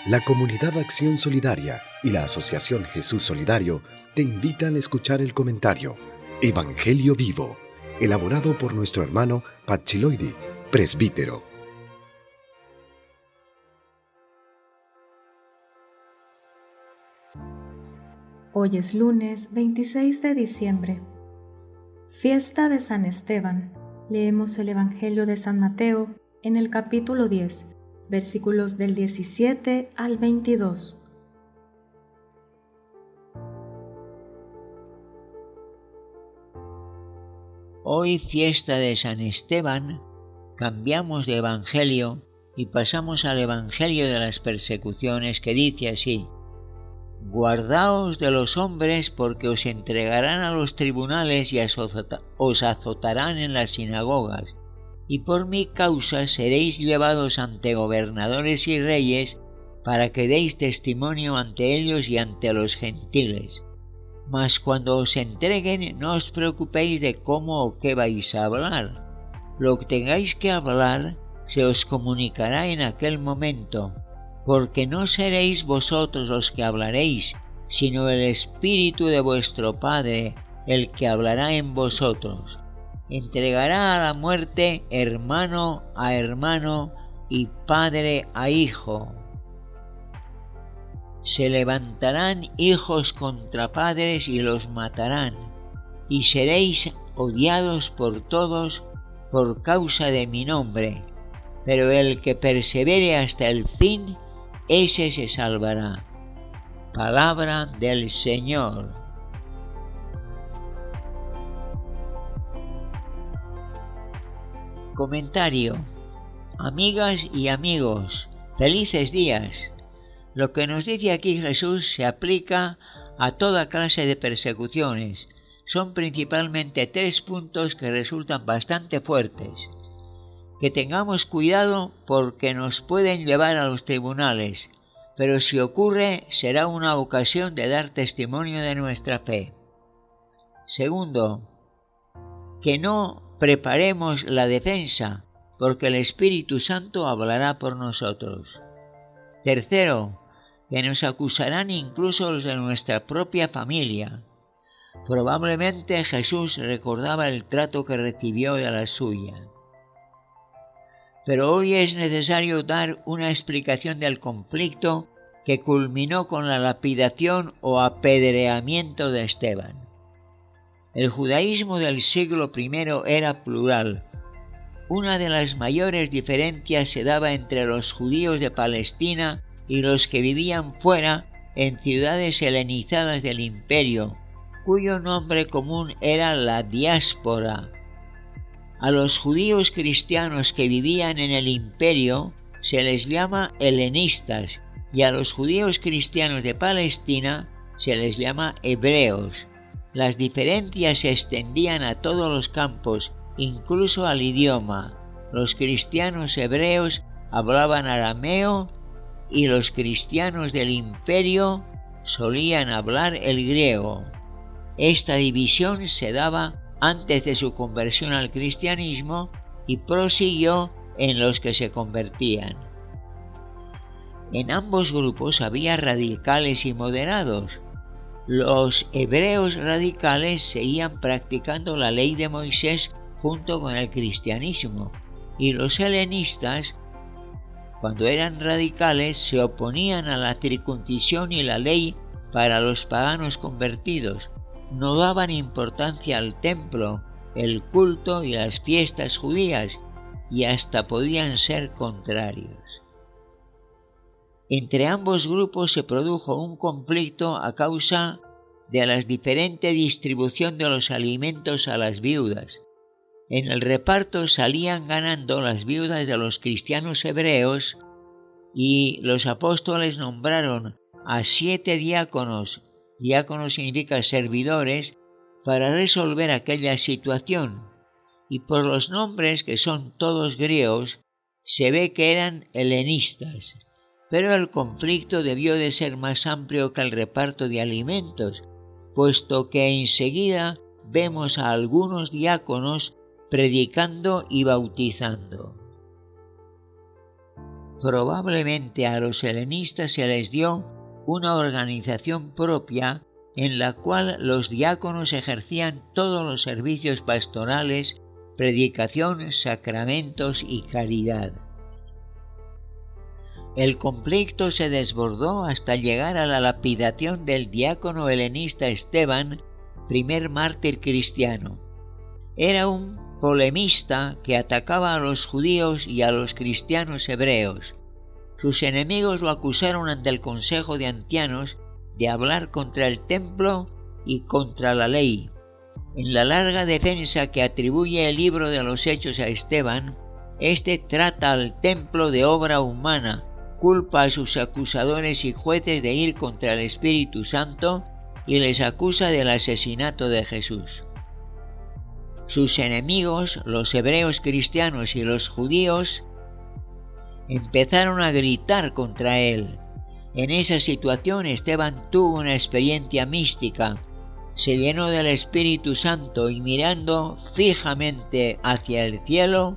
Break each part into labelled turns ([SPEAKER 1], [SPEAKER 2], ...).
[SPEAKER 1] La Comunidad Acción Solidaria y la Asociación Jesús Solidario te invitan a escuchar el comentario Evangelio Vivo, elaborado por nuestro hermano Pachiloidi, presbítero.
[SPEAKER 2] Hoy es lunes 26 de diciembre, fiesta de San Esteban. Leemos el Evangelio de San Mateo en el capítulo 10, versículos del 17 al 22.
[SPEAKER 3] Hoy, fiesta de San Esteban, cambiamos de Evangelio y pasamos al Evangelio de las persecuciones, que dice así: Guardaos de los hombres, porque os entregarán a los tribunales y os azotarán en las sinagogas, y por mi causa seréis llevados ante gobernadores y reyes, para que deis testimonio ante ellos y ante los gentiles. Mas cuando os entreguen, no os preocupéis de cómo o qué vais a hablar. Lo que tengáis que hablar se os comunicará en aquel momento, porque no seréis vosotros los que hablaréis, sino el Espíritu de vuestro Padre, el que hablará en vosotros. Entregará a la muerte hermano a hermano y padre a hijo. Se levantarán hijos contra padres y los matarán, y seréis odiados por todos por causa de mi nombre, pero el que persevere hasta el fin, ese se salvará. Palabra del Señor. Comentario. Amigas y amigos, felices días. Lo que nos dice aquí Jesús se aplica a toda clase de persecuciones. Son principalmente 3 puntos que resultan bastante fuertes. Que tengamos cuidado porque nos pueden llevar a los tribunales, pero si ocurre será una ocasión de dar testimonio de nuestra fe. Segundo, que no preparemos la defensa, porque el Espíritu Santo hablará por nosotros. Tercero, que nos acusarán incluso los de nuestra propia familia. Probablemente Jesús recordaba el trato que recibió de la suya. Pero hoy es necesario dar una explicación del conflicto que culminó con la lapidación o apedreamiento de Esteban. El judaísmo del siglo I era plural. Una de las mayores diferencias se daba entre los judíos de Palestina y los que vivían fuera en ciudades helenizadas del imperio, cuyo nombre común era la diáspora. A los judíos cristianos que vivían en el imperio se les llama helenistas y a los judíos cristianos de Palestina se les llama hebreos. Las diferencias se extendían a todos los campos, incluso al idioma. Los cristianos hebreos hablaban arameo y los cristianos del imperio solían hablar el griego. Esta división se daba antes de su conversión al cristianismo y prosiguió en los que se convertían. En ambos grupos había radicales y moderados. Los hebreos radicales seguían practicando la ley de Moisés junto con el cristianismo, y los helenistas, cuando eran radicales, se oponían a la circuncisión y la ley para los paganos convertidos. No daban importancia al templo, el culto y las fiestas judías, y hasta podían ser contrarios. Entre ambos grupos se produjo un conflicto a causa de la diferente distribución de los alimentos a las viudas. En el reparto salían ganando las viudas de los cristianos hebreos y los apóstoles nombraron a 7 diáconos. Diáconos significa servidores, para resolver aquella situación, y por los nombres, que son todos griegos, se ve que eran helenistas. Pero el conflicto debió de ser más amplio que el reparto de alimentos, puesto que enseguida vemos a algunos diáconos predicando y bautizando. Probablemente a los helenistas se les dio una organización propia en la cual los diáconos ejercían todos los servicios pastorales, predicación, sacramentos y caridad. El conflicto se desbordó hasta llegar a la lapidación del diácono helenista Esteban, primer mártir cristiano. Era un polemista que atacaba a los judíos y a los cristianos hebreos. Sus enemigos lo acusaron ante el Consejo de Ancianos de hablar contra el templo y contra la ley. En la larga defensa que atribuye el libro de los Hechos a Esteban, éste trata al templo de obra humana, culpa a sus acusadores y jueces de ir contra el Espíritu Santo y les acusa del asesinato de Jesús. Sus enemigos, los hebreos cristianos y los judíos, empezaron a gritar contra él. En esa situación Esteban tuvo una experiencia mística. Se llenó del Espíritu Santo y mirando fijamente hacia el cielo,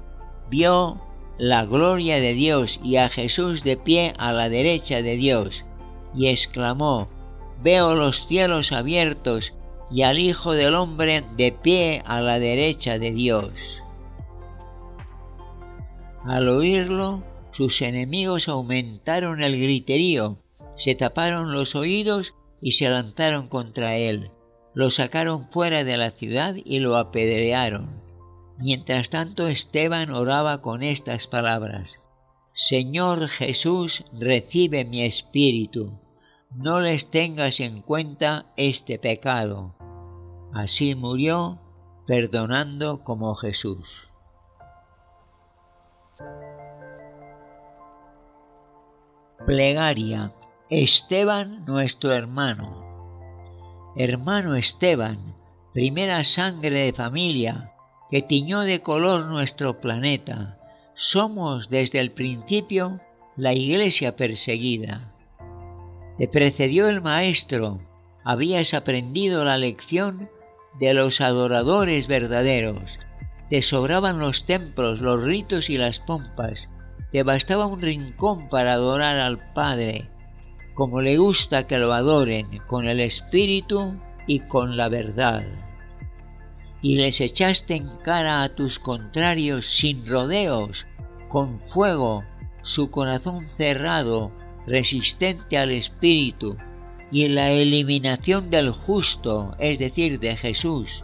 [SPEAKER 3] vio la gloria de Dios y a Jesús de pie a la derecha de Dios, y exclamó: «Veo los cielos abiertos y al Hijo del Hombre de pie a la derecha de Dios». Al oírlo, sus enemigos aumentaron el griterío, se taparon los oídos y se lanzaron contra él. Lo sacaron fuera de la ciudad y lo apedrearon. Mientras tanto, Esteban oraba con estas palabras: «Señor Jesús, recibe mi espíritu. No les tengas en cuenta este pecado». Así murió, perdonando como Jesús. Plegaria. Esteban, nuestro hermano. Hermano Esteban, primera sangre de familia que tiñó de color nuestro planeta, somos desde el principio la Iglesia perseguida. Te precedió el Maestro, habías aprendido la lección de los adoradores verdaderos. Te sobraban los templos, los ritos y las pompas. Te bastaba un rincón para adorar al Padre, como le gusta que lo adoren, con el Espíritu y con la verdad. Y les echaste en cara a tus contrarios sin rodeos, con fuego, su corazón cerrado, resistente al Espíritu, y en la eliminación del justo, es decir, de Jesús,